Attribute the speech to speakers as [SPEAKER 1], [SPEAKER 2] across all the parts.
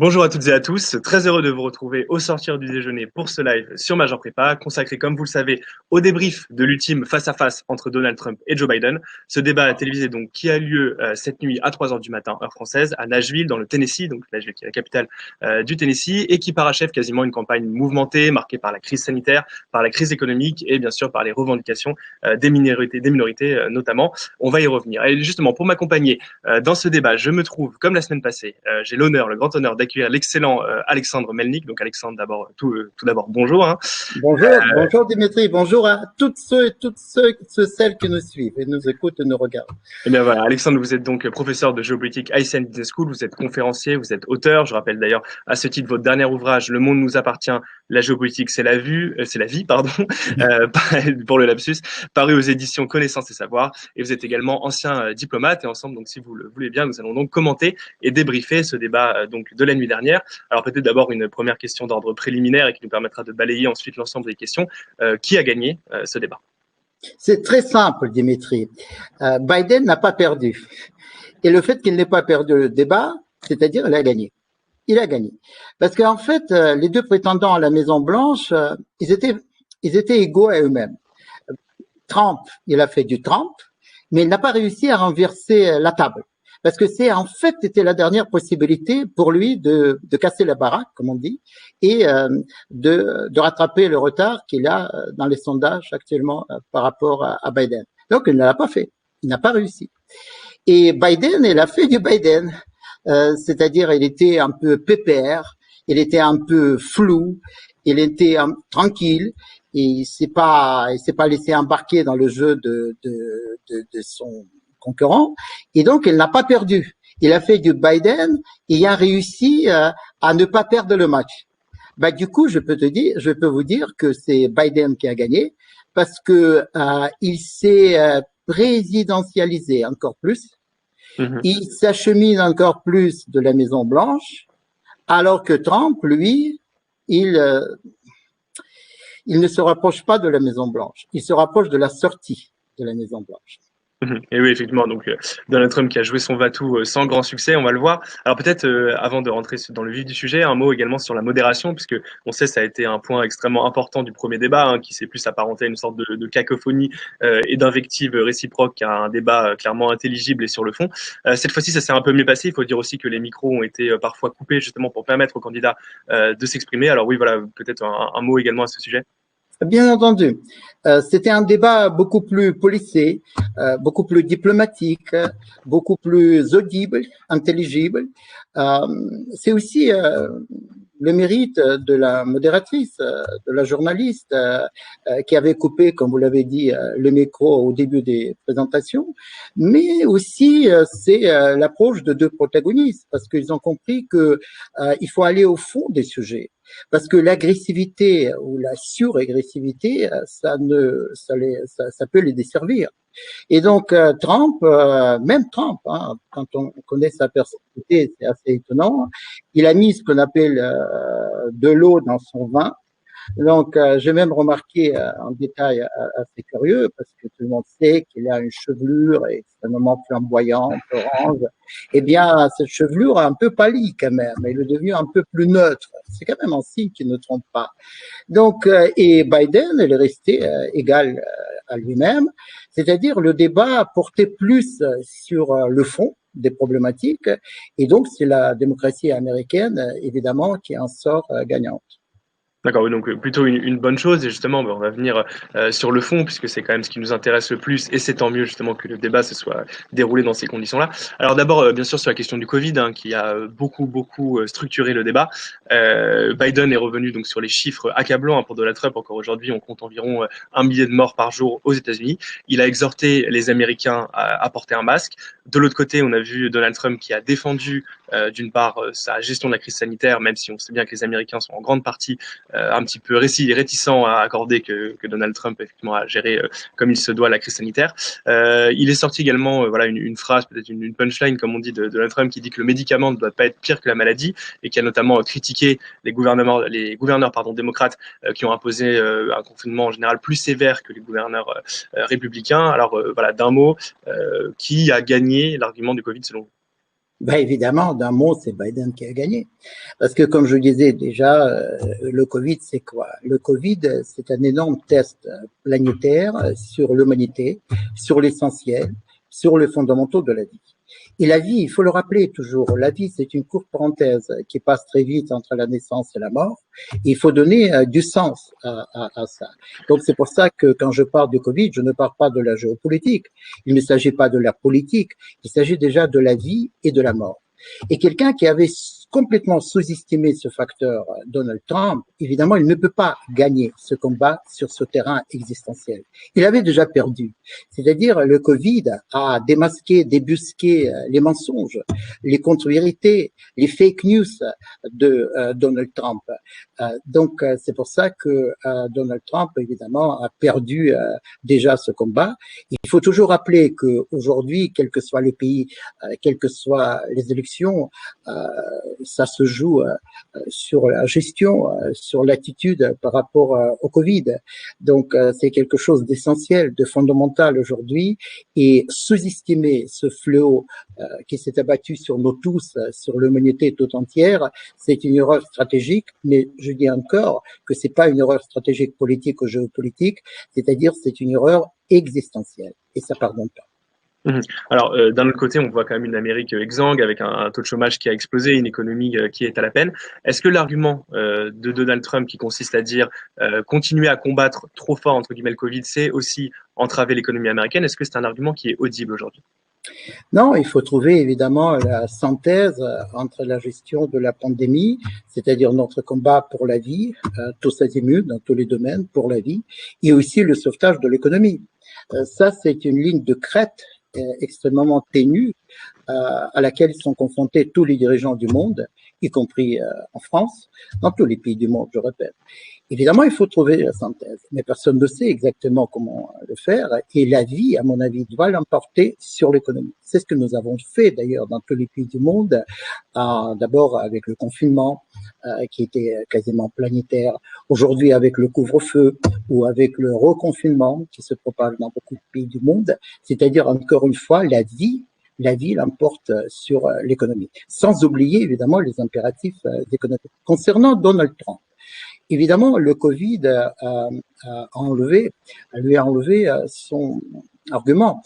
[SPEAKER 1] Bonjour à toutes et à tous, très heureux de vous retrouver au sortir du déjeuner pour ce live sur Major Prépa, consacré, comme vous le savez, au débrief de l'ultime face-à-face entre Donald Trump et Joe Biden. Ce débat télévisé donc qui a lieu cette nuit à 3 heures du matin, heure française, à Nashville, dans le Tennessee, donc Nashville qui est la capitale du Tennessee, et qui parachève quasiment une campagne mouvementée, marquée par la crise sanitaire, par la crise économique et bien sûr par les revendications des minorités notamment. On va y revenir. Et justement, pour m'accompagner dans ce débat, je me trouve, comme la semaine passée, j'ai le grand honneur d'accueillir l'excellent Alexandre Melnik. Donc Alexandre, d'abord, tout d'abord, bonjour. Hein.
[SPEAKER 2] Bonjour Dimitri, bonjour à toutes celles qui nous suivent et nous écoutent et nous regardent.
[SPEAKER 1] Eh bien voilà, Alexandre, vous êtes donc professeur de géopolitique à ICN Business School, vous êtes conférencier, vous êtes auteur. Je rappelle d'ailleurs à ce titre votre dernier ouvrage, Le monde nous appartient, la géopolitique c'est c'est la vie, pardon, pour le lapsus, paru aux éditions Connaissance et Savoir. Et vous êtes également ancien diplomate et ensemble, donc si vous le voulez bien, nous allons donc commenter et débriefer ce débat donc de la nuit dernière. Alors peut-être d'abord une première question d'ordre préliminaire et qui nous permettra de balayer ensuite l'ensemble des questions. Qui a gagné ce débat?
[SPEAKER 2] C'est très simple, Dimitri. Biden n'a pas perdu. Et le fait qu'il n'ait pas perdu le débat, c'est-à-dire il a gagné. Il a gagné. Parce qu'en fait, les deux prétendants à la Maison-Blanche, ils étaient égaux à eux-mêmes. Trump, il a fait du Trump, mais il n'a pas réussi à renverser la table. Parce que c'était la dernière possibilité pour lui de casser la baraque, comme on dit, et de rattraper le retard qu'il a dans les sondages actuellement par rapport à Biden. Donc, il ne l'a pas fait. Il n'a pas réussi. Et Biden, il a fait du Biden. C'est-à-dire, il était un peu pépère, il était un peu flou, il était tranquille, et il s'est pas laissé embarquer dans le jeu de son concurrent, et donc il n'a pas perdu. Il a fait du Biden et il a réussi à ne pas perdre le match. Bah, du coup, je peux vous dire que c'est Biden qui a gagné parce que il s'est présidentialisé encore plus. Il s'achemine encore plus de la Maison Blanche, alors que Trump, lui, il ne se rapproche pas de la Maison Blanche. Il se rapproche de la sortie de la Maison Blanche.
[SPEAKER 1] Et oui, effectivement, donc Donald Trump qui a joué son va-tout sans grand succès, on va le voir. Alors peut-être, avant de rentrer dans le vif du sujet, un mot également sur la modération, puisque on sait ça a été un point extrêmement important du premier débat, hein, qui s'est plus apparenté à une sorte de cacophonie et d'invective réciproque qu'à un débat clairement intelligible et sur le fond. Cette fois-ci, ça s'est un peu mieux passé. Il faut dire aussi que les micros ont été parfois coupés justement pour permettre aux candidats de s'exprimer. Alors oui, voilà, peut-être un mot également à ce sujet.
[SPEAKER 2] Bien entendu. C'était un débat beaucoup plus policé, beaucoup plus diplomatique, beaucoup plus audible, intelligible. C'est aussi le mérite de la modératrice, de la journaliste qui avait coupé, comme vous l'avez dit, le micro au début des présentations, mais aussi c'est l'approche de deux protagonistes parce qu'ils ont compris que il faut aller au fond des sujets. Parce que l'agressivité ou la suragressivité, ça peut les desservir. Et donc même Trump, hein, quand on connaît sa personnalité, c'est assez étonnant. Il a mis ce qu'on appelle de l'eau dans son vin. Donc, j'ai même remarqué en détail assez curieux, parce que tout le monde sait qu'il a une chevelure extrêmement flamboyante, orange. Eh bien, cette chevelure a un peu pâli quand même, il est devenu un peu plus neutre. C'est quand même un signe qu'il ne trompe pas. Donc, et Biden, il est resté égal à lui-même, c'est-à-dire le débat portait plus sur le fond des problématiques, et donc c'est la démocratie américaine, évidemment, qui en sort gagnante.
[SPEAKER 1] D'accord, oui, donc plutôt une bonne chose et justement on va venir sur le fond puisque c'est quand même ce qui nous intéresse le plus et c'est tant mieux justement que le débat se soit déroulé dans ces conditions-là. Alors d'abord bien sûr sur la question du Covid hein, qui a beaucoup structuré le débat. Biden est revenu donc sur les chiffres accablants hein, pour Donald Trump. Encore aujourd'hui, on compte environ 1 millier de morts par jour aux États-Unis. Il a exhorté les Américains à porter un masque. De l'autre côté, on a vu Donald Trump qui a défendu d'une part sa gestion de la crise sanitaire, même si on sait bien que les Américains sont en grande partie un petit peu réticent à accorder que Donald Trump effectivement a géré comme il se doit la crise sanitaire. Il est sorti également voilà une phrase, peut-être une punchline comme on dit de Donald Trump qui dit que le médicament ne doit pas être pire que la maladie et qui a notamment critiqué les gouverneurs démocrates qui ont imposé un confinement en général plus sévère que les gouverneurs républicains. Alors voilà d'un mot, qui a gagné l'argument du Covid selon vous?
[SPEAKER 2] Ben évidemment, d'un mot, c'est Biden qui a gagné. Parce que, comme je disais déjà, le Covid, c'est quoi? Le Covid, c'est un énorme test planétaire sur l'humanité, sur l'essentiel, sur les fondamentaux de la vie. Et la vie, il faut le rappeler toujours, la vie, c'est une courte parenthèse qui passe très vite entre la naissance et la mort. Et il faut donner du sens à ça. Donc, c'est pour ça que quand je parle du Covid, je ne parle pas de la géopolitique. Il ne s'agit pas de la politique. Il s'agit déjà de la vie et de la mort. Et quelqu'un qui avait complètement sous-estimé ce facteur, Donald Trump, évidemment, il ne peut pas gagner ce combat sur ce terrain existentiel. Il avait déjà perdu. C'est-à-dire, le Covid a démasqué, débusqué les mensonges, les contre-vérités, les fake news de Donald Trump. Donc, c'est pour ça que Donald Trump, évidemment, a perdu déjà ce combat. Il faut toujours rappeler qu'aujourd'hui, quel que soit le pays, quelles que soient les élections, ça se joue sur la gestion, sur l'attitude par rapport au Covid. Donc, c'est quelque chose d'essentiel, de fondamental aujourd'hui. Et sous-estimer ce fléau qui s'est abattu sur nous tous, sur l'humanité tout entière, c'est une erreur stratégique. Mais je dis encore que c'est pas une erreur stratégique politique ou géopolitique, c'est-à-dire c'est une erreur existentielle. Et ça pardonne pas.
[SPEAKER 1] Alors, d'un autre côté, on voit quand même une Amérique exsangue avec un taux de chômage qui a explosé, une économie qui est à la peine. Est-ce que l'argument de Donald Trump qui consiste à dire continuer à combattre trop fort entre guillemets le Covid, c'est aussi entraver l'économie américaine, est-ce que c'est un argument qui est audible aujourd'hui?
[SPEAKER 2] Non, il faut trouver évidemment la synthèse entre la gestion de la pandémie, c'est-à-dire notre combat pour la vie, tous azimuts, dans tous les domaines, pour la vie, et aussi le sauvetage de l'économie. Ça, c'est une ligne de crête extrêmement ténue à laquelle sont confrontés tous les dirigeants du monde, y compris en France, dans tous les pays du monde, je répète. Évidemment, il faut trouver la synthèse, mais personne ne sait exactement comment le faire. Et la vie, à mon avis, doit l'emporter sur l'économie. C'est ce que nous avons fait d'ailleurs dans tous les pays du monde, d'abord avec le confinement qui était quasiment planétaire, aujourd'hui avec le couvre-feu ou avec le reconfinement qui se propage dans beaucoup de pays du monde. C'est-à-dire, encore une fois, la vie l'emporte sur l'économie. Sans oublier, évidemment, les impératifs économiques. Concernant Donald Trump, évidemment, le Covid lui a enlevé son argument.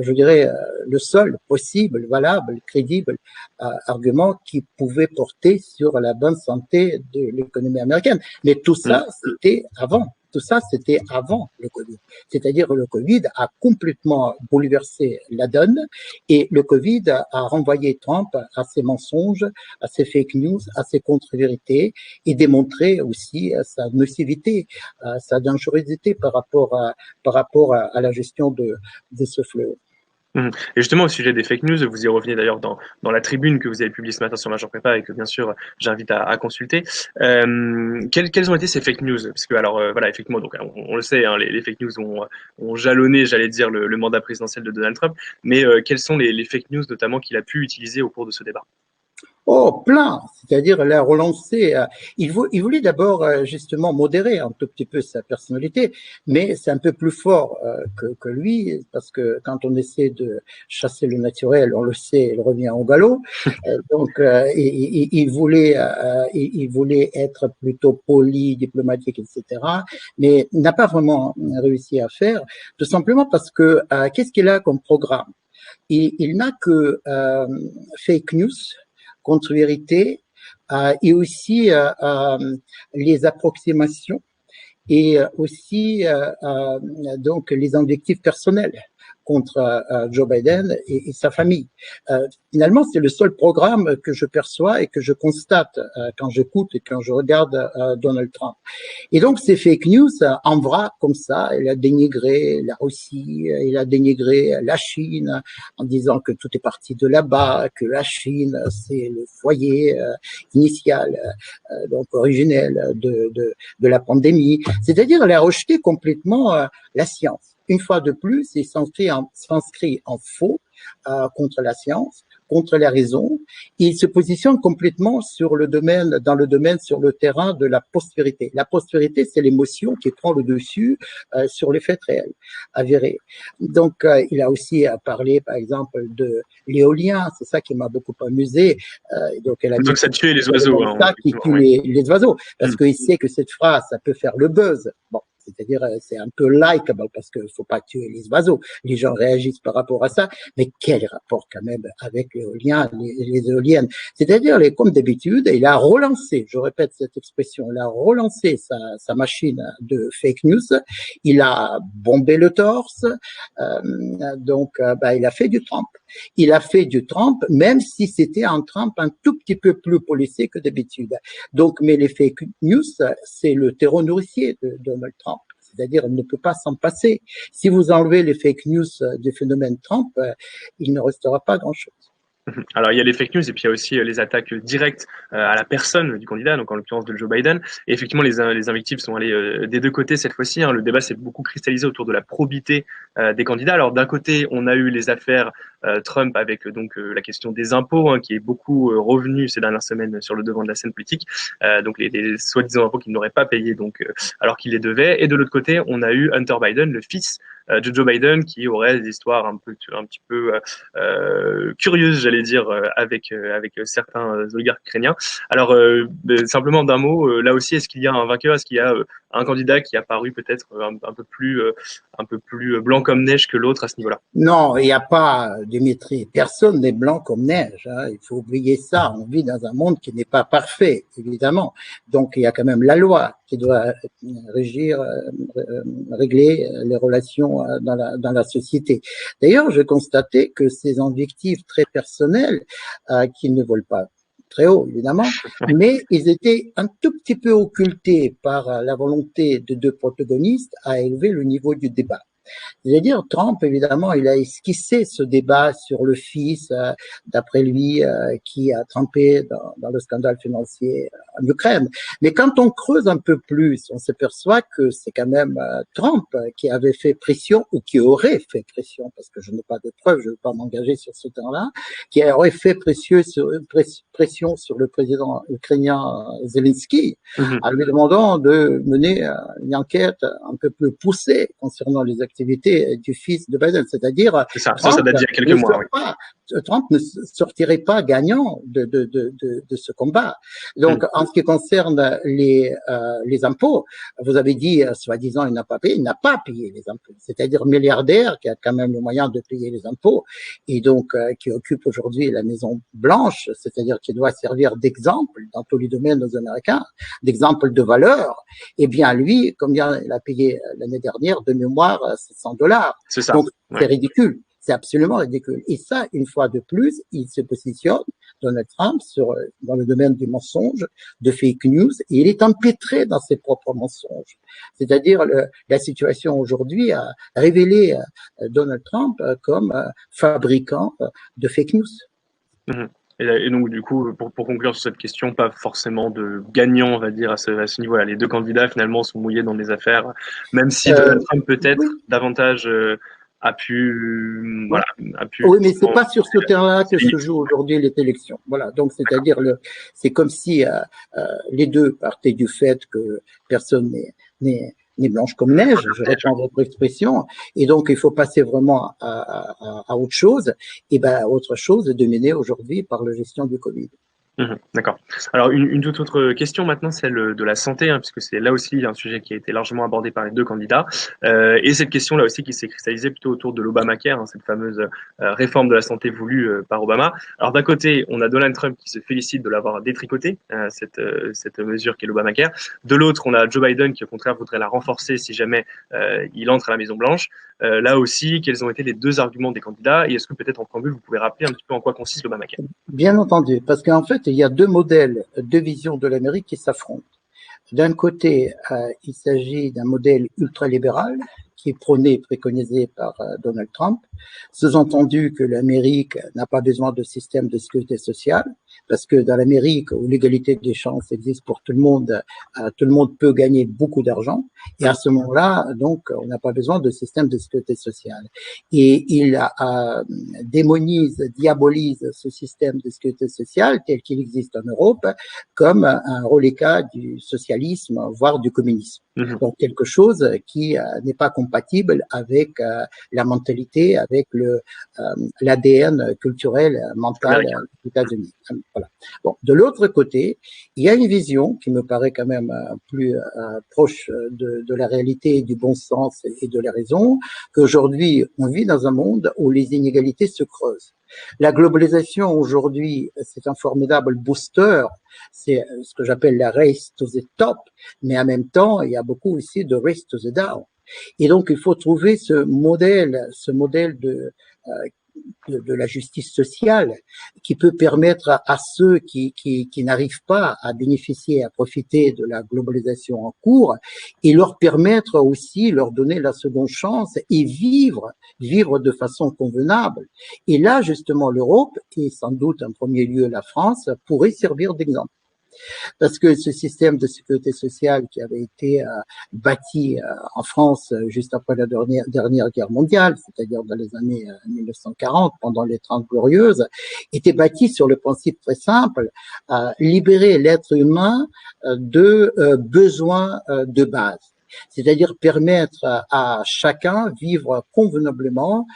[SPEAKER 2] Je dirais le seul possible, valable, crédible argument qui pouvait porter sur la bonne santé de l'économie américaine. Mais tout ça, c'était avant. Tout ça, c'était avant le Covid. C'est-à-dire que le Covid a complètement bouleversé la donne et le Covid a renvoyé Trump à ses mensonges, à ses fake news, à ses contre-vérités et démontré aussi sa nocivité, sa dangerosité par rapport à la gestion de ce fléau.
[SPEAKER 1] Et justement, au sujet des fake news, vous y revenez d'ailleurs dans la tribune que vous avez publiée ce matin sur Major Prépa et que bien sûr j'invite à consulter. Quelles ont été ces fake news? Parce que alors voilà, effectivement, donc on le sait, hein, les fake news ont jalonné, j'allais dire, le mandat présidentiel de Donald Trump. Mais quelles sont les fake news notamment qu'il a pu utiliser au cours de ce débat?
[SPEAKER 2] Oh, plein, c'est-à-dire la relancer. Il voulait d'abord justement modérer un tout petit peu sa personnalité, mais c'est un peu plus fort que lui, parce que quand on essaie de chasser le naturel, on le sait, il revient au galop. Donc, il voulait être plutôt poli, diplomatique, etc., mais n'a pas vraiment réussi à faire, tout simplement parce que qu'est-ce qu'il a comme programme? Il n'a que fake news, contre-vérité et aussi les approximations et aussi donc les invectives personnelles contre Joe Biden et sa famille. Finalement, c'est le seul programme que je perçois et que je constate quand j'écoute et quand je regarde Donald Trump. Et donc, ces fake news, en vrac, comme ça, il a dénigré la Russie, il a dénigré la Chine en disant que tout est parti de là-bas, que la Chine, c'est le foyer initial, donc originel de la pandémie. C'est-à-dire, il a rejeté complètement la science. Une fois de plus, il s'inscrit en faux contre la science, contre la raison. Il se positionne complètement sur sur le terrain de la postérité. La postérité, c'est l'émotion qui prend le dessus sur les faits réels, avérés. Donc, il a aussi parlé, par exemple, de l'éolien. C'est ça qui m'a beaucoup amusé.
[SPEAKER 1] Donc, ça tue les oiseaux. Hein,
[SPEAKER 2] ça qui tue les oiseaux, parce qu'il sait que cette phrase, ça peut faire le buzz. Bon, c'est-à-dire, c'est un peu likeable parce qu'il faut pas tuer les oiseaux. Les gens réagissent par rapport à ça. Mais quel rapport quand même avec l'éolien, les éoliennes? C'est-à-dire, comme d'habitude, il a relancé, je répète cette expression, il a relancé sa machine de fake news. Il a bombé le torse. Il a fait du Trump. Il a fait du Trump, même si c'était un Trump un tout petit peu plus policé que d'habitude. Donc, mais les fake news, c'est le terreau nourricier de Donald Trump. C'est-à-dire, on ne peut pas s'en passer. Si vous enlevez les fake news du phénomène Trump, il ne restera pas grand-chose.
[SPEAKER 1] Alors, il y a les fake news et puis il y a aussi les attaques directes à la personne du candidat, donc en l'occurrence de Joe Biden. Et effectivement, les invectives sont allées des deux côtés cette fois-ci. Hein. Le débat s'est beaucoup cristallisé autour de la probité des candidats. Alors, d'un côté, on a eu les affaires Trump avec la question des impôts, hein, qui est beaucoup revenue ces dernières semaines sur le devant de la scène politique. Donc, les soi-disant impôts qu'il n'aurait pas payés, alors qu'il les devait. Et de l'autre côté, on a eu Hunter Biden, le fils de Joe Biden, qui aurait des histoires un petit peu curieuses, j'allais dire, avec certains oligarques ukrainiens. Alors, simplement d'un mot, là aussi, est-ce qu'il y a un vainqueur? Est-ce qu'il y a un candidat qui a paru peut-être un peu plus blanc comme neige que l'autre à ce niveau-là?
[SPEAKER 2] Non, il n'y a pas, Dimitri, personne n'est blanc comme neige. Hein. Il faut oublier ça. On vit dans un monde qui n'est pas parfait, évidemment. Donc, il y a quand même la loi qui doit régler les relations dans la société. D'ailleurs, j'ai constaté que ces invectives très personnelles, qui ne volent pas très haut, évidemment, mais ils étaient un tout petit peu occultés par la volonté de deux protagonistes à élever le niveau du débat. C'est-à-dire, Trump, évidemment, il a esquissé ce débat sur le fils, d'après lui, qui a trempé dans le scandale financier en Ukraine. Mais quand on creuse un peu plus, on s'aperçoit que c'est quand même Trump qui avait fait pression, ou qui aurait fait pression, parce que je n'ai pas de preuves, je ne veux pas m'engager sur ce terrain-là, qui aurait fait pression sur le président ukrainien Zelensky, en lui demandant de mener une enquête un peu plus poussée concernant les activités du fils de Biden, c'est-à-dire
[SPEAKER 1] ça date d'il y a quelques mois.
[SPEAKER 2] Trump ne sortirait pas gagnant de ce combat. Donc, en ce qui concerne les impôts, vous avez dit, soi-disant, il n'a pas payé les impôts. C'est-à-dire milliardaire qui a quand même le moyen de payer les impôts et donc qui occupe aujourd'hui la Maison Blanche, c'est-à-dire qui doit servir d'exemple dans tous les domaines aux Américains, d'exemple de valeur. Eh bien, lui, combien il a payé l'année dernière de mémoire, $700.
[SPEAKER 1] C'est ça.
[SPEAKER 2] Donc, c'est ridicule. C'est absolument ridicule. Et ça, une fois de plus, il se positionne, Donald Trump, dans le domaine du mensonge, de fake news, et il est empêtré dans ses propres mensonges. C'est-à-dire, la situation aujourd'hui a révélé Donald Trump comme fabricant de fake news.
[SPEAKER 1] Et donc, du coup, pour conclure sur cette question, pas forcément de gagnant, on va dire, à ce niveau-là. Les deux candidats, finalement, sont mouillés dans des affaires, même si Donald Trump, peut-être, davantage a pu.
[SPEAKER 2] Oui, mais c'est pas sur ce terrain-là que se joue aujourd'hui les élections. Voilà. Donc, c'est-à-dire, c'est comme si les deux partaient du fait que personne n'est blanche comme neige, je reprends votre expression, et donc il faut passer vraiment à autre chose, et autre chose est dominée aujourd'hui par la gestion du Covid.
[SPEAKER 1] D'accord. Alors, une toute autre question maintenant, celle de la santé, hein, puisque c'est là aussi un sujet qui a été largement abordé par les deux candidats. Et cette question là aussi qui s'est cristallisée plutôt autour de l'Obamacare, hein, cette fameuse réforme de la santé voulue par Obama. Alors, d'un côté, on a Donald Trump qui se félicite de l'avoir détricoté, cette mesure qui est l'Obamacare. De l'autre, on a Joe Biden qui, au contraire, voudrait la renforcer si jamais il entre à la Maison-Blanche. Là aussi, quels ont été les deux arguments des candidats? Et est-ce que peut-être en préambule, vous pouvez rappeler un petit peu en quoi consiste l'Obamacare?
[SPEAKER 2] Bien entendu, parce qu'en fait, il y a deux modèles, deux visions de l'Amérique qui s'affrontent. D'un côté, il s'agit d'un modèle ultralibéral qui est prôné, préconisé par Donald Trump, sous-entendu que l'Amérique n'a pas besoin de système de sécurité sociale, parce que dans l'Amérique où l'égalité des chances existe pour tout le monde peut gagner beaucoup d'argent, et à ce moment-là, donc, on n'a pas besoin de système de sécurité sociale. Et il démonise, diabolise ce système de sécurité sociale tel qu'il existe en Europe comme un reliquat du socialisme, voire du communisme. Donc quelque chose qui n'est pas compatible avec la mentalité, avec l'ADN culturel, mental des États-Unis. Voilà. Bon, de l'autre côté, il y a une vision qui me paraît quand même plus proche de la réalité, du bon sens et de la raison, qu'aujourd'hui on vit dans un monde où les inégalités se creusent. La globalisation aujourd'hui, c'est un formidable booster, c'est ce que j'appelle la race to the top, mais en même temps, il y a beaucoup aussi de race to the down. Et donc, il faut trouver ce modèle de la justice sociale qui peut permettre à ceux qui n'arrivent pas à bénéficier, à profiter de la globalisation en cours et leur permettre aussi, leur donner la seconde chance et vivre de façon convenable. Et là, justement, l'Europe et sans doute en premier lieu la France pourrait servir d'exemple. Parce que ce système de sécurité sociale qui avait été bâti en France juste après la dernière guerre mondiale, c'est-à-dire dans les années 1940, pendant les 30 glorieuses, était bâti sur le principe très simple, libérer l'être humain de besoins de base. C'est-à-dire permettre à chacun vivre convenablement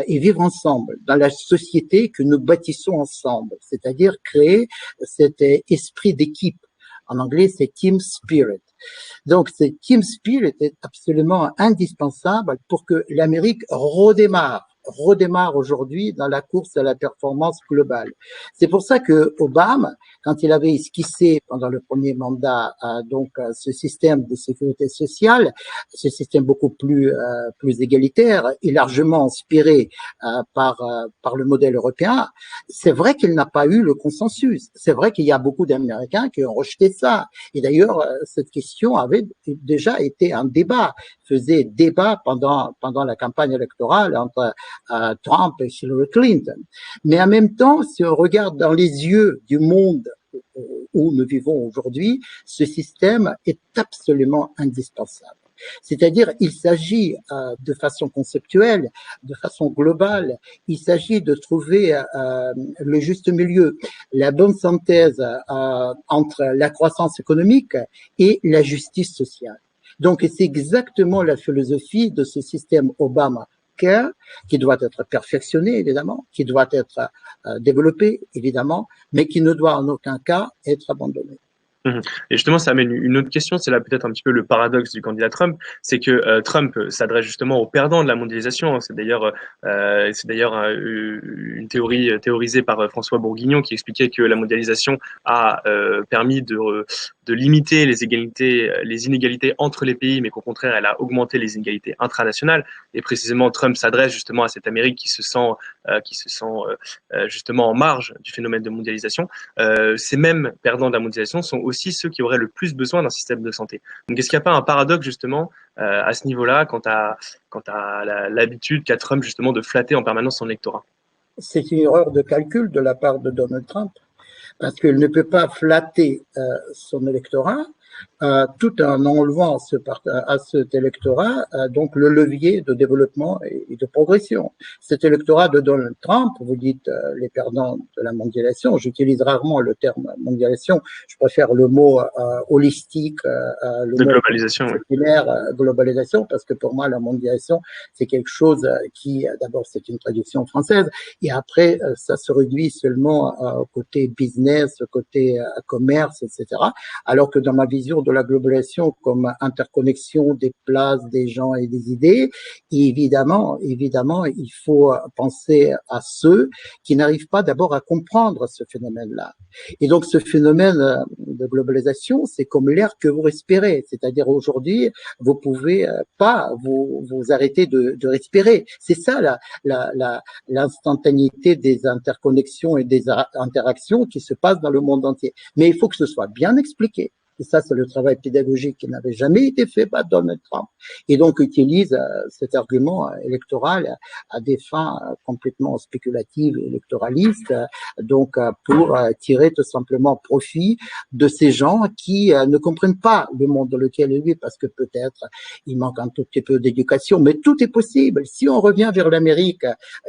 [SPEAKER 2] et vivre ensemble dans la société que nous bâtissons ensemble, c'est-à-dire créer cet esprit d'équipe. En anglais, c'est team spirit. Donc, ce team spirit est absolument indispensable pour que l'Amérique redémarre aujourd'hui dans la course à la performance globale. C'est pour ça que Obama, quand il avait esquissé pendant le premier mandat ce système de sécurité sociale, ce système beaucoup plus égalitaire et largement inspiré par le modèle européen, c'est vrai qu'il n'a pas eu le consensus. C'est vrai qu'il y a beaucoup d'Américains qui ont rejeté ça. Et d'ailleurs, cette question avait déjà été un débat, faisait débat pendant la campagne électorale entre Trump et Hillary Clinton. Mais en même temps, si on regarde dans les yeux du monde où nous vivons aujourd'hui, ce système est absolument indispensable. C'est-à-dire, il s'agit de façon conceptuelle, de façon globale, il s'agit de trouver le juste milieu, la bonne synthèse entre la croissance économique et la justice sociale. Donc, c'est exactement la philosophie de ce système Obama qui doit être perfectionné, évidemment, qui doit être développé, évidemment, mais qui ne doit en aucun cas être abandonné.
[SPEAKER 1] Et justement, ça amène une autre question, c'est là peut-être un petit peu le paradoxe du candidat Trump, c'est que Trump s'adresse justement aux perdants de la mondialisation. C'est d'ailleurs une théorie théorisée par François Bourguignon qui expliquait que la mondialisation a permis de limiter les inégalités entre les pays, mais qu'au contraire, elle a augmenté les inégalités intranationales. Et précisément, Trump s'adresse justement à cette Amérique qui se sent justement en marge du phénomène de mondialisation. Ces mêmes perdants de la mondialisation sont aussi ceux qui auraient le plus besoin d'un système de santé. Donc, est-ce qu'il n'y a pas un paradoxe justement à ce niveau-là quant à l'habitude qu'a Trump justement de flatter en permanence son électorat?
[SPEAKER 2] C'est une erreur de calcul de la part de Donald Trump, parce qu'il ne peut pas flatter son électorat tout en enlevant à cet électorat donc le levier de développement et de progression. Cet électorat de Donald Trump, vous dites les perdants de la mondialisation, j'utilise rarement le terme mondialisation, je préfère le mot holistique, le mot
[SPEAKER 1] globalisation,
[SPEAKER 2] globalisation, parce que pour moi la mondialisation c'est quelque chose qui d'abord c'est une traduction française et après ça se réduit seulement au côté business, au côté commerce, etc. Alors que dans ma vision de la globalisation comme interconnexion des places, des gens et des idées, et évidemment, il faut penser à ceux qui n'arrivent pas d'abord à comprendre ce phénomène-là. Et donc, ce phénomène de globalisation, c'est comme l'air que vous respirez. C'est-à-dire, aujourd'hui, vous pouvez pas vous arrêter de respirer. C'est ça, l'instantanéité des interconnexions et des interactions qui se passent dans le monde entier. Mais il faut que ce soit bien expliqué. Et ça, c'est le travail pédagogique qui n'avait jamais été fait par Donald Trump. Et donc, utilise cet argument électoral à des fins complètement spéculatives et électoralistes, donc pour tirer tout simplement profit de ces gens qui ne comprennent pas le monde dans lequel ils vivent, parce que peut-être il manque un tout petit peu d'éducation, mais tout est possible. Si on revient vers l'Amérique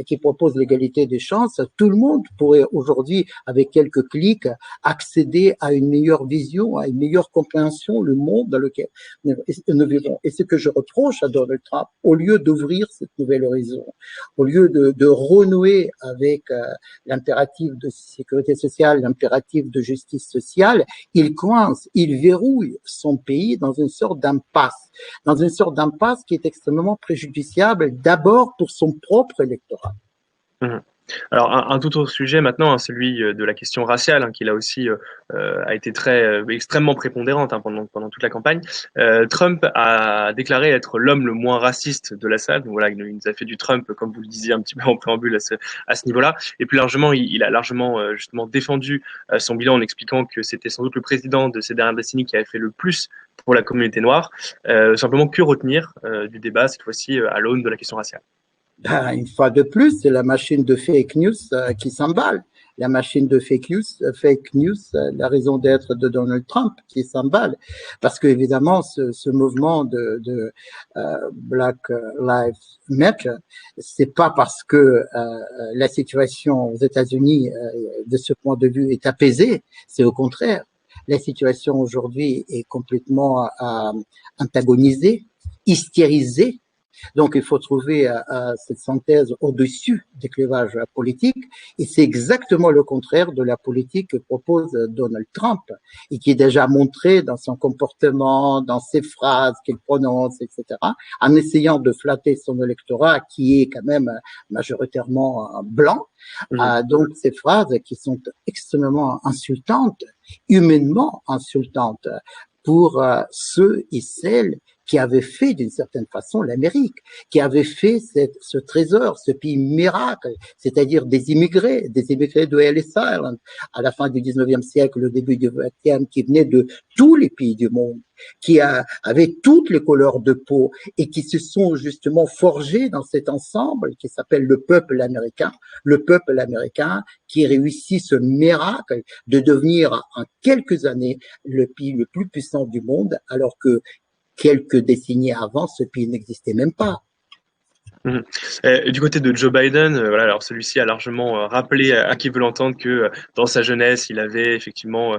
[SPEAKER 2] qui propose l'égalité des chances, tout le monde pourrait aujourd'hui, avec quelques clics, accéder à une meilleure vision, à une meilleure compréhension, le monde dans lequel nous vivons. Et ce que je reproche à Donald Trump, au lieu d'ouvrir cette nouvelle horizon, au lieu de renouer avec l'impératif de sécurité sociale, l'impératif de justice sociale, il coince, il verrouille son pays dans une sorte d'impasse qui est extrêmement préjudiciable d'abord pour son propre électorat.
[SPEAKER 1] Mmh. Alors un tout autre sujet maintenant, hein, celui de la question raciale, hein, qui là aussi a été extrêmement prépondérante, hein, pendant toute la campagne. Trump a déclaré être l'homme le moins raciste de la salle. Donc voilà, il nous a fait du Trump, comme vous le disiez un petit peu en préambule à ce niveau-là. Et plus largement, il a largement justement défendu son bilan en expliquant que c'était sans doute le président de ces dernières décennies qui avait fait le plus pour la communauté noire. Simplement, que retenir du débat cette fois-ci à l'aune de la question raciale?
[SPEAKER 2] Ben, une fois de plus, c'est la machine de fake news qui s'emballe. La machine de fake news, la raison d'être de Donald Trump qui s'emballe. Parce que évidemment, ce mouvement de Black Lives Matter, c'est pas parce que la situation aux États-Unis de ce point de vue est apaisée, c'est au contraire. La situation aujourd'hui est complètement antagonisée, hystérisée. Donc, il faut trouver cette synthèse au-dessus des clivages politiques, et c'est exactement le contraire de la politique que propose Donald Trump, et qui est déjà montré dans son comportement, dans ses phrases qu'il prononce, etc., en essayant de flatter son électorat qui est quand même majoritairement blanc. Donc, ces phrases qui sont extrêmement insultantes, humainement insultantes, pour ceux et celles qui avaient fait d'une certaine façon l'Amérique, qui avaient fait ce trésor, ce pays miracle, c'est-à-dire des immigrés de Ellis Island à la fin du 19e siècle, le début du 20e, qui venaient de tous les pays du monde, qui avaient toutes les couleurs de peau et qui se sont justement forgés dans cet ensemble qui s'appelle le peuple américain qui réussit ce miracle de devenir en quelques années le pays le plus puissant du monde, alors que quelques décennies avant, ce pays n'existait même pas.
[SPEAKER 1] Du côté de Joe Biden, voilà, alors celui-ci a largement rappelé à qui veut l'entendre que dans sa jeunesse, il avait effectivement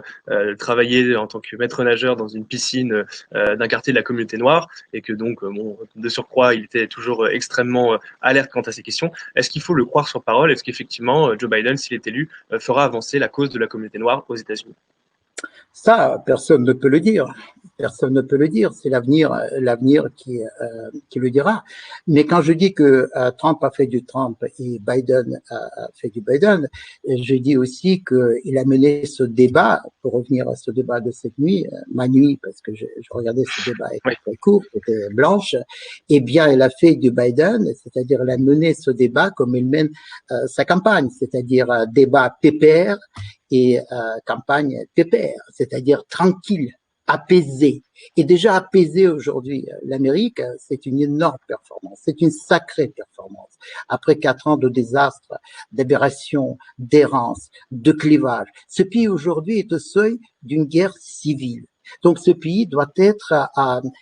[SPEAKER 1] travaillé en tant que maître nageur dans une piscine d'un quartier de la communauté noire, et que donc, bon, de surcroît, il était toujours extrêmement alerte quant à ces questions. Est-ce qu'il faut le croire sur parole? Est-ce qu'effectivement, Joe Biden, s'il est élu, fera avancer la cause de la communauté noire aux États-Unis?
[SPEAKER 2] Ça, personne ne peut le dire. Personne ne peut le dire. C'est l'avenir qui le dira. Mais quand je dis que Trump a fait du Trump et Biden a fait du Biden, je dis aussi qu'il a mené ce débat, pour revenir à ce débat de cette nuit, ma nuit, parce que je regardais ce débat était très court, était blanche, eh bien, elle a fait du Biden, c'est-à-dire elle a mené ce débat comme il mène sa campagne, c'est-à-dire débat pépère et campagne pépère, c'est-à-dire tranquille, apaisé. Et déjà apaisé aujourd'hui, l'Amérique, c'est une énorme performance, c'est une sacrée performance. Après 4 ans de désastre, d'aberration, d'errance, de clivage, ce pays aujourd'hui est au seuil d'une guerre civile. Donc ce pays doit être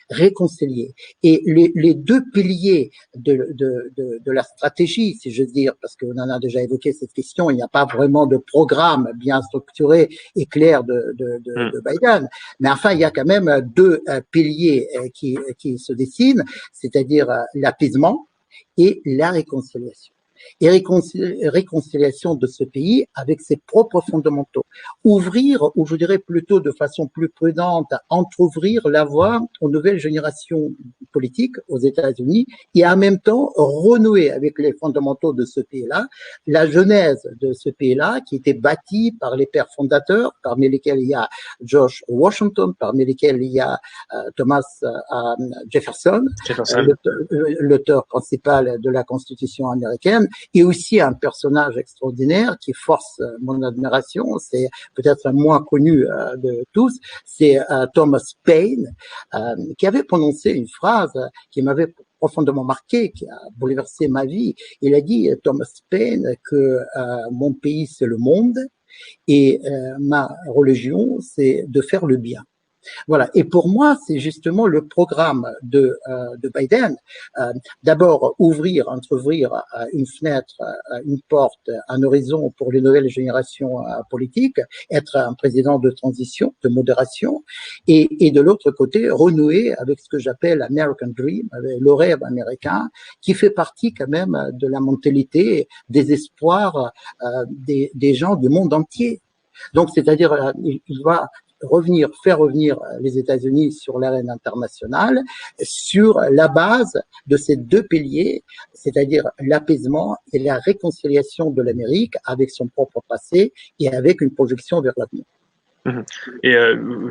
[SPEAKER 2] réconcilié. Et les deux piliers de la stratégie, si je veux dire, parce qu'on en a déjà évoqué cette question, il n'y a pas vraiment de programme bien structuré et clair de Biden. Mais enfin, il y a quand même deux piliers qui se dessinent, c'est-à-dire l'apaisement et la réconciliation. Et réconciliation de ce pays avec ses propres fondamentaux. Ouvrir, ou je dirais plutôt de façon plus prudente, entrouvrir la voie aux nouvelles générations politiques aux États-Unis et en même temps renouer avec les fondamentaux de ce pays-là, la genèse de ce pays-là qui était bâtie par les pères fondateurs, parmi lesquels il y a George Washington, parmi lesquels il y a Thomas Jefferson. L'auteur principal de la Constitution américaine, Biden, et aussi un personnage extraordinaire qui force mon admiration, c'est peut-être moins connu de tous, c'est Thomas Paine, qui avait prononcé une phrase qui m'avait profondément marqué, qui a bouleversé ma vie. Il a dit, Thomas Paine, que mon pays c'est le monde et ma religion c'est de faire le bien. Voilà. Et pour moi, c'est justement le programme de Biden. D'abord, entreouvrir une fenêtre, une porte, un horizon pour les nouvelles générations politiques, être un président de transition, de modération, et de l'autre côté, renouer avec ce que j'appelle l'American Dream, avec le rêve américain, qui fait partie quand même de la mentalité, des espoirs des gens du monde entier. Donc, c'est-à-dire, il va faire revenir les États-Unis sur l'arène internationale sur la base de ces deux piliers, c'est-à-dire l'apaisement et la réconciliation de l'Amérique avec son propre passé et avec une projection vers l'avenir.
[SPEAKER 1] Et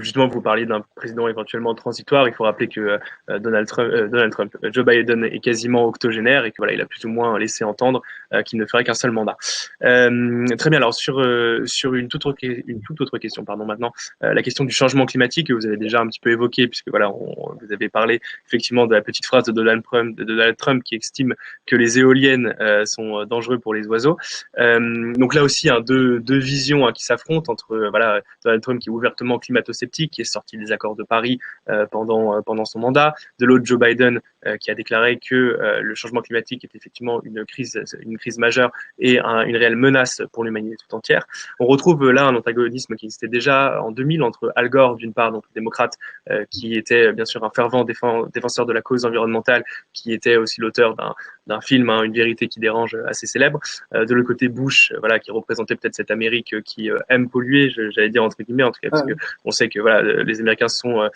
[SPEAKER 1] justement, vous parliez d'un président éventuellement transitoire. Il faut rappeler que Joe Biden est quasiment octogénaire et que voilà, il a plus ou moins laissé entendre qu'il ne ferait qu'un seul mandat. Très bien. Alors sur une toute autre question, pardon. Maintenant, la question du changement climatique que vous avez déjà un petit peu évoqué, puisque voilà, vous avez parlé effectivement de la petite phrase de Donald Trump qui estime que les éoliennes sont dangereux pour les oiseaux. Donc là aussi, deux visions qui s'affrontent entre voilà Donald Trump qui est ouvertement climato-sceptique, qui est sorti des accords de Paris pendant son mandat. De l'autre, Joe Biden qui a déclaré que le changement climatique est effectivement une crise majeure et une réelle menace pour l'humanité tout entière. On retrouve là un antagonisme qui existait déjà en 2000 entre Al Gore, d'une part, donc le démocrate, qui était bien sûr un fervent défenseur de la cause environnementale, qui était aussi l'auteur d'un film, Une vérité qui dérange, assez célèbre. De l'autre côté, Bush, voilà, qui représentait peut-être cette Amérique qui aime polluer, j'allais dire entre guillemets, en tout cas, parce que on sait que voilà, les Américains sont,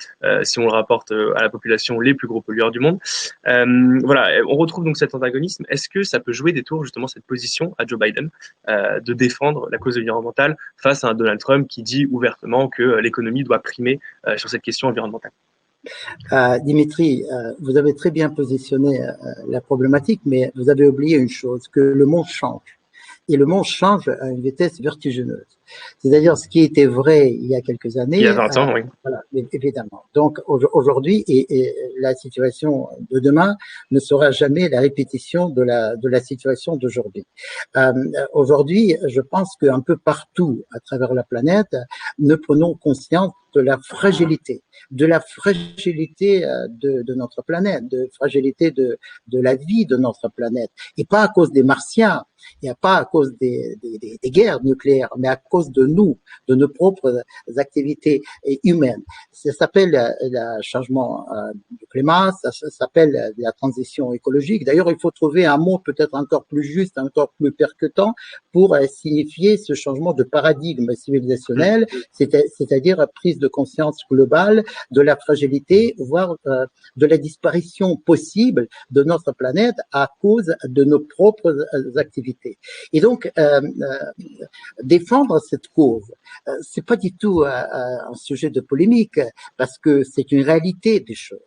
[SPEAKER 1] si on le rapporte à la population, les plus gros pollueurs du monde. Voilà, on retrouve donc cet antagonisme. Est-ce que ça peut jouer des tours justement cette position à Joe Biden de défendre la cause environnementale face à un Donald Trump qui dit ouvertement que l'économie doit primer sur cette question environnementale?
[SPEAKER 2] Dimitri, vous avez très bien positionné la problématique, mais vous avez oublié une chose, que le monde change. Et le monde change à une vitesse vertigineuse. C'est-à-dire ce qui était vrai il y a quelques années.
[SPEAKER 1] Il y a 20 ans, oui.
[SPEAKER 2] Voilà, évidemment. Donc aujourd'hui, et la situation de demain ne sera jamais la répétition de la situation d'aujourd'hui. Aujourd'hui, je pense qu'un peu partout à travers la planète, nous prenons conscience de la fragilité de notre planète, de fragilité de la vie de notre planète, et pas à cause des Martiens, et pas à cause des guerres nucléaires, mais à cause de nous, de nos propres activités humaines. Ça s'appelle le changement du climat, ça s'appelle la transition écologique. D'ailleurs, il faut trouver un mot peut-être encore plus juste, encore plus percutant pour signifier ce changement de paradigme civilisationnel, c'est-à-dire prise de conscience globale de la fragilité, voire de la disparition possible de notre planète à cause de nos propres activités. Et donc, défendre cette cause, c'est pas du tout un sujet de polémique, parce que c'est une réalité des choses.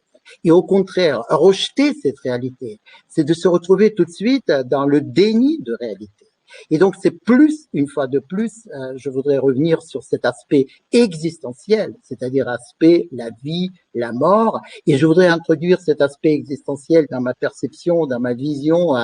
[SPEAKER 2] Et au contraire, rejeter cette réalité, c'est de se retrouver tout de suite dans le déni de réalité. Et donc, c'est plus, une fois de plus, je voudrais revenir sur cet aspect existentiel, c'est-à-dire aspect la vie, la mort, et je voudrais introduire cet aspect existentiel dans ma perception, dans ma vision,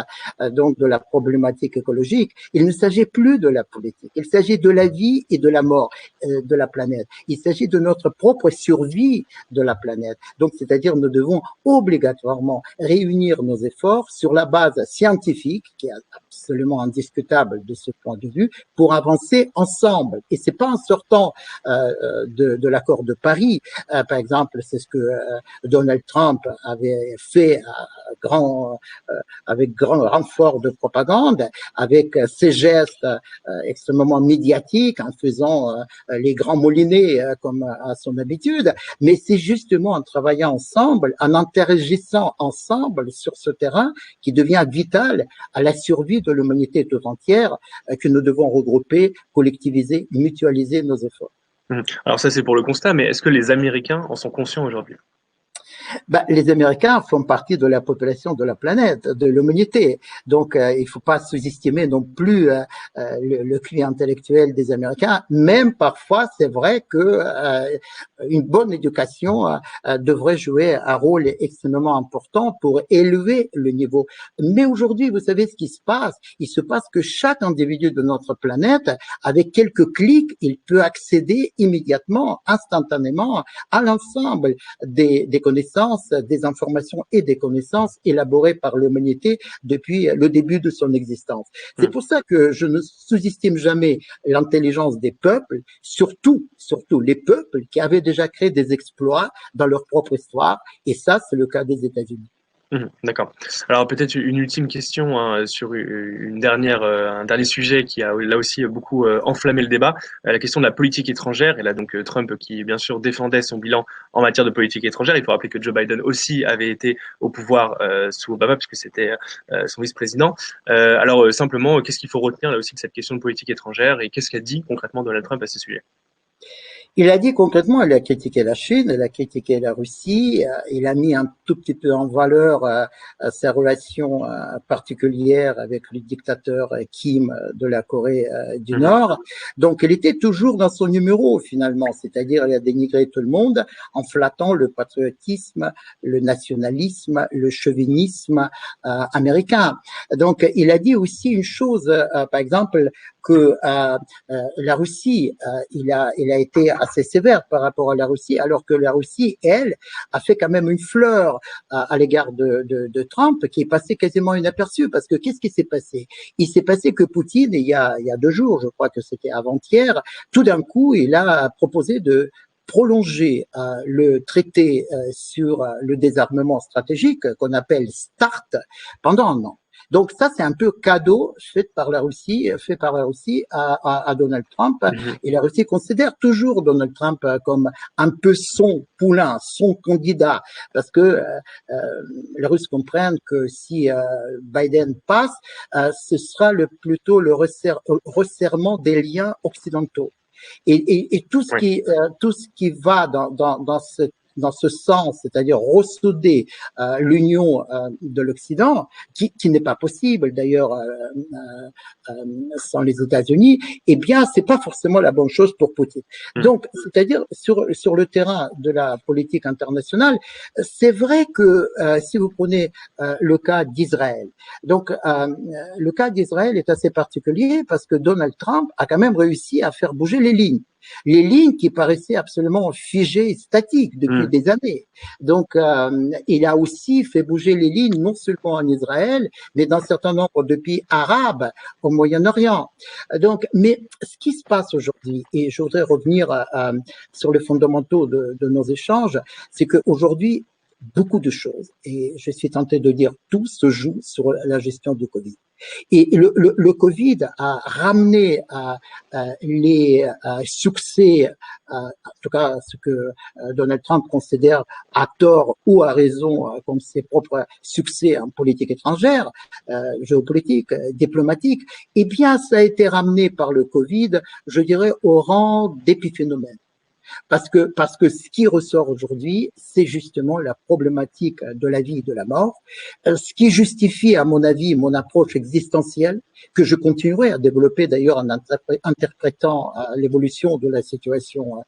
[SPEAKER 2] donc de la problématique écologique. Il ne s'agit plus de la politique, il s'agit de la vie et de la mort de la planète. Il s'agit de notre propre survie de la planète. Donc, c'est-à-dire, nous devons obligatoirement réunir nos efforts sur la base scientifique, qui est absolument indiscutable de ce point de vue, pour avancer ensemble. Et c'est pas en sortant de l'accord de Paris, par exemple, c'est ce que Donald Trump avait fait avec grand renfort de propagande, avec ses gestes extrêmement médiatiques, en faisant les grands moulinets comme à son habitude, mais c'est justement en travaillant ensemble, en interagissant ensemble sur ce terrain qui devient vital à la survie de l'humanité tout entière que nous devons regrouper, collectiviser, mutualiser nos efforts.
[SPEAKER 1] Alors ça, c'est pour le constat, mais est-ce que les Américains en sont conscients aujourd'hui?
[SPEAKER 2] Les Américains font partie de la population de la planète, de l'humanité. Donc, il ne faut pas sous-estimer non plus le QI intellectuel des Américains. Même parfois, c'est vrai que une bonne éducation devrait jouer un rôle extrêmement important pour élever le niveau. Mais aujourd'hui, vous savez ce qui se passe? Il se passe que chaque individu de notre planète, avec quelques clics, il peut accéder immédiatement, instantanément, à l'ensemble des connaissances, des informations et des connaissances élaborées par l'humanité depuis le début de son existence. C'est pour ça que je ne sous-estime jamais l'intelligence des peuples, surtout les peuples qui avaient déjà créé des exploits dans leur propre histoire, et ça, c'est le cas des États-Unis.
[SPEAKER 1] D'accord. Alors peut-être une ultime question sur un dernier sujet qui a là aussi beaucoup enflammé le débat, la question de la politique étrangère. Et là donc Trump qui bien sûr défendait son bilan en matière de politique étrangère. Il faut rappeler que Joe Biden aussi avait été au pouvoir sous Obama puisque c'était son vice-président. Alors simplement, qu'est-ce qu'il faut retenir là aussi de cette question de politique étrangère et qu'est-ce qu'a dit concrètement Donald Trump à ce sujet?
[SPEAKER 2] Il a dit concrètement, il a critiqué la Chine, il a critiqué la Russie, il a mis un tout petit peu en valeur sa relation particulière avec le dictateur Kim de la Corée du Nord. Donc, il était toujours dans son numéro finalement, c'est-à-dire il a dénigré tout le monde en flattant le patriotisme, le nationalisme, le chauvinisme américain. Donc, il a dit aussi une chose, par exemple, que la Russie, il a été assez sévère par rapport à la Russie, alors que la Russie, elle, a fait quand même une fleur à l'égard de Trump qui est passée quasiment inaperçue, parce que qu'est-ce qui s'est passé? Il s'est passé que Poutine, il y a 2 jours, je crois que c'était avant-hier, tout d'un coup, il a proposé de prolonger le traité sur le désarmement stratégique qu'on appelle START pendant 1 an. Donc ça, c'est un peu cadeau fait par la Russie à Donald Trump. Et la Russie considère toujours Donald Trump comme un peu son poulain, son candidat, parce que les Russes comprennent que si Biden passe, ce sera plutôt le resserrement des liens occidentaux. Et tout ce qui va dans ce sens, c'est-à-dire ressouder l'union de l'Occident, qui n'est pas possible d'ailleurs sans les États-Unis, eh bien, c'est pas forcément la bonne chose pour Poutine. Donc, c'est-à-dire sur le terrain de la politique internationale, c'est vrai que si vous prenez le cas d'Israël, donc le cas d'Israël est assez particulier parce que Donald Trump a quand même réussi à faire bouger les lignes. Les lignes qui paraissaient absolument figées, statiques depuis des années. Donc, il a aussi fait bouger les lignes non seulement en Israël, mais dans un certain nombre de pays arabes au Moyen-Orient. Donc, mais ce qui se passe aujourd'hui, et je voudrais revenir sur les fondamentaux de nos échanges, c'est qu'aujourd'hui, beaucoup de choses, et je suis tenté de dire tout se joue sur la gestion du Covid. Et le Covid a ramené les succès, en tout cas ce que Donald Trump considère à tort ou à raison comme ses propres succès en politique étrangère, géopolitique, diplomatique, eh bien ça a été ramené par le Covid, je dirais, au rang d'épiphénomène. Parce que ce qui ressort aujourd'hui, c'est justement la problématique de la vie et de la mort, ce qui justifie, à mon avis, mon approche existentielle, que je continuerai à développer d'ailleurs en interprétant l'évolution de la situation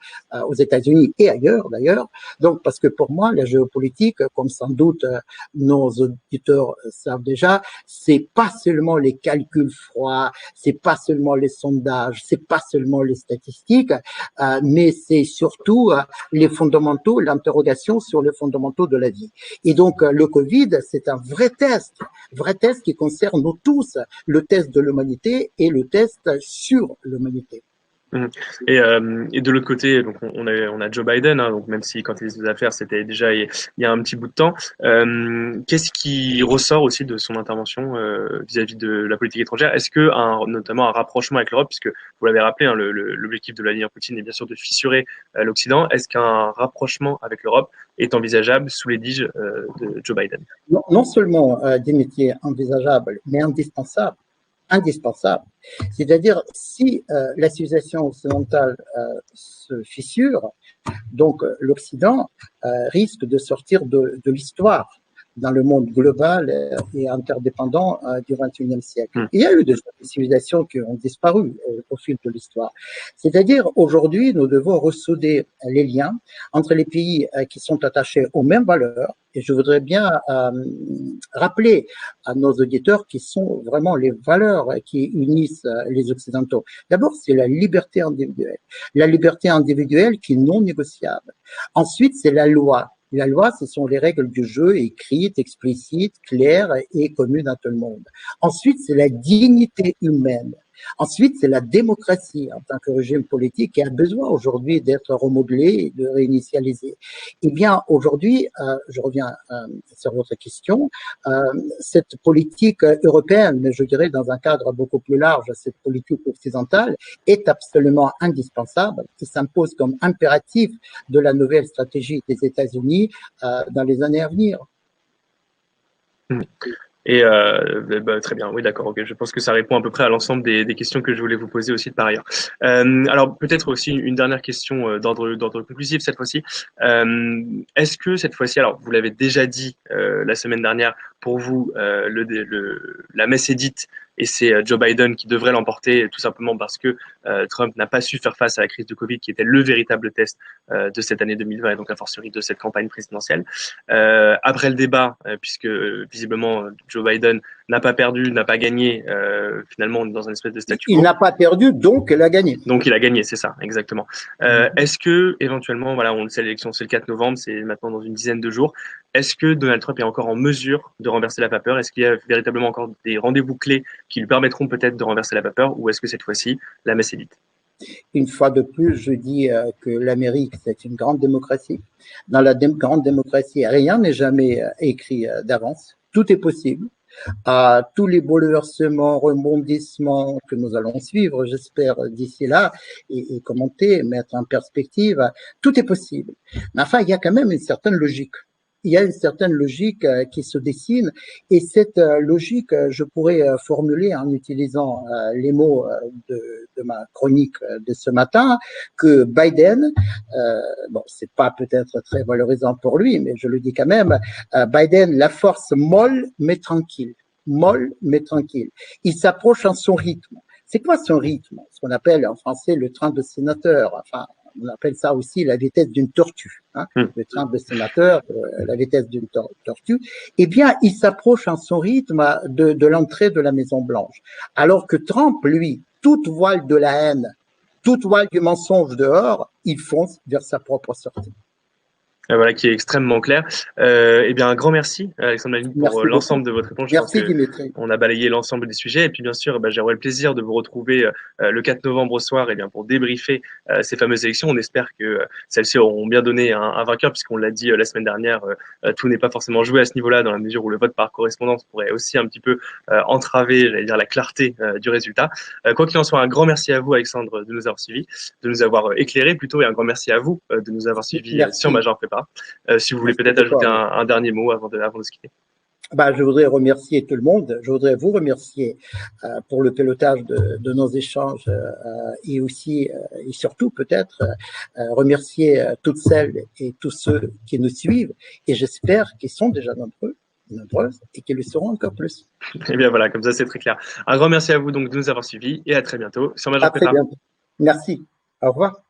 [SPEAKER 2] aux États-Unis et ailleurs d'ailleurs. Donc, parce que pour moi, la géopolitique, comme sans doute nos auditeurs savent déjà, c'est pas seulement les calculs froids, c'est pas seulement les sondages, c'est pas seulement les statistiques, mais c'est surtout les fondamentaux, l'interrogation sur les fondamentaux de la vie. Et donc, le Covid, c'est un vrai test qui concerne nous tous, le test de l'humanité et le test sur l'humanité.
[SPEAKER 1] Et de l'autre côté, donc on a Joe Biden, hein, donc même si quand il faisait des affaires, c'était déjà il y a un petit bout de temps. Qu'est-ce qui ressort aussi de son intervention vis-à-vis de la politique étrangère? Est-ce que notamment un rapprochement avec l'Europe, puisque vous l'avez rappelé, hein, l'objectif de Vladimir Poutine est bien sûr de fissurer l'Occident. Est-ce qu'un rapprochement avec l'Europe est envisageable sous l'édige de Joe Biden?
[SPEAKER 2] Non seulement Dimitri, envisageable, mais indispensable. C'est-à-dire, si la civilisation occidentale se fissure, Donc, l'Occident risque de sortir de l'histoire dans le monde global et interdépendant du XXIe siècle. Il y a eu des civilisations qui ont disparu au fil de l'histoire. C'est-à-dire, aujourd'hui, nous devons ressouder les liens entre les pays qui sont attachés aux mêmes valeurs. Et je voudrais bien rappeler à nos auditeurs qui sont vraiment les valeurs qui unissent les Occidentaux. D'abord, c'est la liberté individuelle. La liberté individuelle qui est non négociable. Ensuite, c'est la loi. La loi, ce sont les règles du jeu écrites, explicites, claires et communes à tout le monde. Ensuite, c'est la dignité humaine. Ensuite, c'est la démocratie en tant que régime politique qui a besoin aujourd'hui d'être remodelé et de réinitialisé. Eh bien, aujourd'hui, je reviens sur votre question, cette politique européenne, mais je dirais dans un cadre beaucoup plus large, cette politique occidentale est absolument indispensable et s'impose comme impératif de la nouvelle stratégie des États-Unis dans les années à venir.
[SPEAKER 1] Et très bien, oui, d'accord. Okay. Je pense que ça répond à peu près à l'ensemble des questions que je voulais vous poser aussi par ailleurs. Alors peut-être aussi une dernière question d'ordre conclusif cette fois-ci. Est-ce que cette fois-ci, alors vous l'avez déjà dit la semaine dernière, pour vous la messe est dite et c'est Joe Biden qui devrait l'emporter tout simplement parce que Trump n'a pas su faire face à la crise de Covid qui était le véritable test de cette année 2020 et donc a fortiori de cette campagne présidentielle. Après le débat, puisque visiblement Joe Biden n'a pas perdu, n'a pas gagné, finalement on est dans une espèce de statu quo.
[SPEAKER 2] Il n'a pas perdu, donc il a gagné.
[SPEAKER 1] Donc il a gagné, c'est ça, exactement. Est-ce que éventuellement, voilà, on le sait, l'élection c'est le 4 novembre, c'est maintenant dans une dizaine de jours. Est-ce que Donald Trump est encore en mesure de renverser la vapeur? Est-ce qu'il y a véritablement encore des rendez-vous clés qui lui permettront peut-être de renverser la vapeur, ou est-ce que cette fois-ci la messe est dite?
[SPEAKER 2] Une fois de plus, je dis que l'Amérique, c'est une grande démocratie. Dans la grande démocratie, rien n'est jamais écrit d'avance. Tout est possible. À tous les bouleversements, rebondissements que nous allons suivre, j'espère, d'ici là, et commenter, mettre en perspective, tout est possible. Mais enfin, il y a quand même une certaine logique. Il y a une certaine logique qui se dessine et cette logique, je pourrais formuler en utilisant les mots de ma chronique de ce matin, que Biden, bon, c'est pas peut-être très valorisant pour lui, mais je le dis quand même, Biden, la force molle mais tranquille. Molle mais tranquille. Il s'approche en son rythme. C'est quoi son rythme? Ce qu'on appelle en français le train de sénateur. Enfin, on appelle ça aussi la vitesse d'une tortue. Hein, le train de sénateur, la vitesse d'une tortue. Eh bien, il s'approche en son rythme de l'entrée de la Maison-Blanche. Alors que Trump, lui, toute voile de la haine, toute voile du mensonge dehors, il fonce vers sa propre sortie.
[SPEAKER 1] Voilà, qui est extrêmement clair. Eh bien, un grand merci, Alexandre Maliny, pour l'ensemble de votre réponse.
[SPEAKER 2] Merci, Dimitri.
[SPEAKER 1] On a balayé l'ensemble des sujets. Et puis, bien sûr, j'aurai le plaisir de vous retrouver le 4 novembre au soir, pour débriefer ces fameuses élections. On espère que celles-ci auront bien donné un vainqueur, puisqu'on l'a dit la semaine dernière, tout n'est pas forcément joué à ce niveau-là, dans la mesure où le vote par correspondance pourrait aussi un petit peu entraver, la clarté du résultat. Quoi qu'il en soit, un grand merci à vous, Alexandre, de nous avoir suivis, de nous avoir éclairés plutôt, et un grand merci à vous de nous avoir suivis sur Major Prépa. Si vous voulez peut-être ajouter un dernier mot avant de se quitter.
[SPEAKER 2] Je voudrais remercier tout le monde. Je voudrais vous remercier pour le pilotage de nos échanges et aussi et surtout peut-être remercier toutes celles et tous ceux qui nous suivent. Et j'espère qu'ils sont déjà nombreuses et qu'ils le seront encore plus.
[SPEAKER 1] Et bien voilà, comme ça c'est très clair. Un grand merci à vous donc de nous avoir suivis et à très bientôt sur Major Prépa.
[SPEAKER 2] Très bientôt. Merci. Au revoir.